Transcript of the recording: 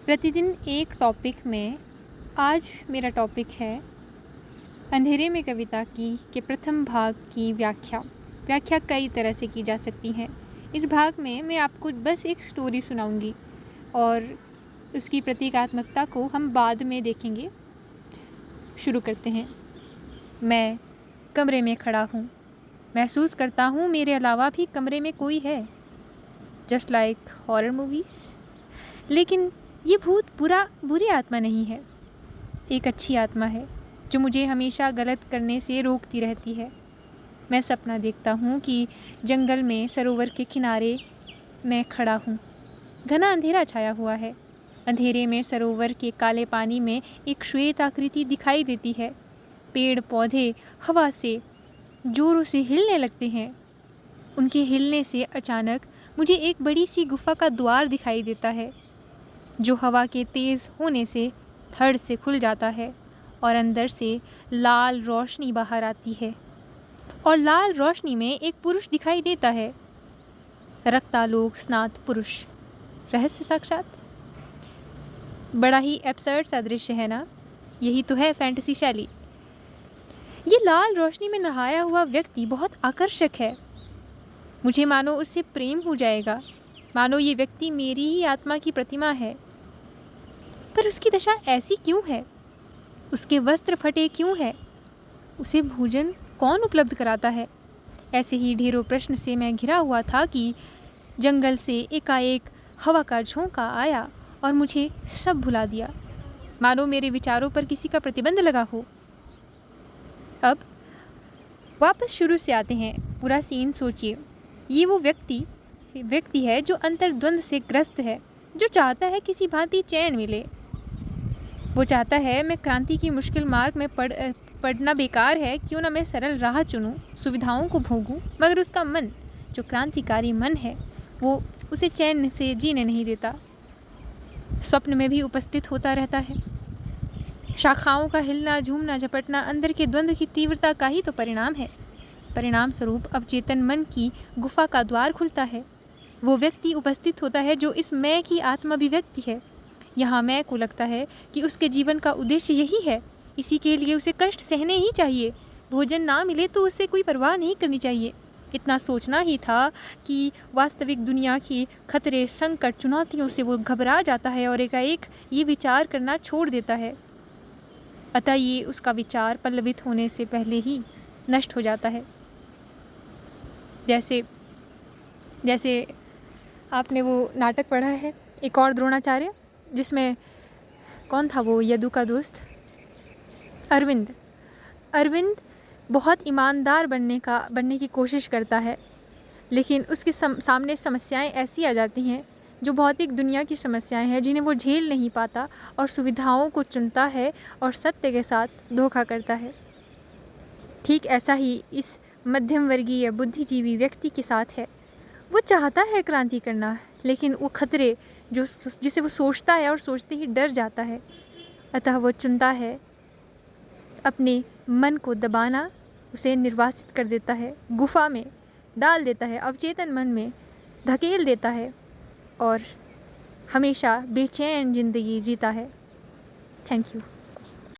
प्रतिदिन एक टॉपिक में आज मेरा टॉपिक है अंधेरे में कविता के प्रथम भाग की व्याख्या कई तरह से की जा सकती है। इस भाग में मैं आपको बस एक स्टोरी सुनाऊंगी और उसकी प्रतीकात्मकता को हम बाद में देखेंगे। शुरू करते हैं। मैं कमरे में खड़ा हूँ। महसूस करता हूँ मेरे अलावा भी कमरे में कोई है, जस्ट लाइक हॉरर मूवीज़। लेकिन ये भूत बुरी आत्मा नहीं है, एक अच्छी आत्मा है जो मुझे हमेशा गलत करने से रोकती रहती है। मैं सपना देखता हूँ कि जंगल में सरोवर के किनारे मैं खड़ा हूँ। घना अंधेरा छाया हुआ है। अंधेरे में सरोवर के काले पानी में एक श्वेत आकृति दिखाई देती है। पेड़ पौधे हवा से जोरों से हिलने लगते हैं। उनके हिलने से अचानक मुझे एक बड़ी सी गुफा का द्वार दिखाई देता है, जो हवा के तेज़ होने से धड़ से खुल जाता है और अंदर से लाल रोशनी बाहर आती है। और लाल रोशनी में एक पुरुष दिखाई देता है, रक्तालोक स्नात पुरुष। रहस्य साक्षात। बड़ा ही एब्सर्ड सा दृश्य है ना? यही तो है फैंटेसी शैली। ये लाल रोशनी में नहाया हुआ व्यक्ति बहुत आकर्षक है। मुझे मानो उससे प्रेम हो जाएगा, मानो ये व्यक्ति मेरी ही आत्मा की प्रतिमा है। पर उसकी दशा ऐसी क्यों है? उसके वस्त्र फटे क्यों है? उसे भोजन कौन उपलब्ध कराता है? ऐसे ही ढेरों प्रश्न से मैं घिरा हुआ था कि जंगल से एकाएक हवा का झोंका आया और मुझे सब भुला दिया, मानो मेरे विचारों पर किसी का प्रतिबंध लगा हो। अब वापस शुरू से आते हैं। पूरा सीन सोचिए। ये वो व्यक्ति है जो अंतर्द्वंद से ग्रस्त है, जो चाहता है किसी भांति चैन मिले। वो चाहता है मैं क्रांति की मुश्किल मार्ग में पढ़ना बेकार है, क्यों ना मैं सरल राह चुनूं, सुविधाओं को भोगूं। मगर उसका मन, जो क्रांतिकारी मन है, वो उसे चैन से जीने नहीं देता। स्वप्न में भी उपस्थित होता रहता है। शाखाओं का हिलना झूमना झपटना अंदर के द्वंद्व की तीव्रता का ही तो परिणाम है। परिणाम स्वरूप अवचेतन मन की गुफा का द्वार खुलता है। वो व्यक्ति उपस्थित होता है जो इस मैं की आत्म अभिव्यक्ति है। यहाँ मैं को लगता है कि उसके जीवन का उद्देश्य यही है। इसी के लिए उसे कष्ट सहने ही चाहिए। भोजन ना मिले तो उससे कोई परवाह नहीं करनी चाहिए। इतना सोचना ही था कि वास्तविक दुनिया की खतरे, संकट, चुनौतियों से वो घबरा जाता है और एकाएक ये विचार करना छोड़ देता है। अतः ये उसका विचार पल्लवित होने से पहले ही नष्ट हो जाता है। जैसे आपने वो नाटक पढ़ा है, एक और द्रोणाचार्य, जिसमें कौन था वो यदु का दोस्त? अरविंद बहुत ईमानदार बनने की कोशिश करता है, लेकिन उसके सामने समस्याएं ऐसी आ जाती हैं जो भौतिक दुनिया की समस्याएं हैं, जिन्हें वो झेल नहीं पाता और सुविधाओं को चुनता है और सत्य के साथ धोखा करता है। ठीक ऐसा ही इस मध्यम वर्गीय बुद्धिजीवी व्यक्ति के साथ है। वो चाहता है क्रांति करना, लेकिन वो खतरे जिसे वो सोचता है और सोचते ही डर जाता है। अतः वो चुनता है अपने मन को दबाना, उसे निर्वासित कर देता है, गुफा में डाल देता है, अवचेतन मन में धकेल देता है और हमेशा बेचैन जिंदगी जीता है। Thank you.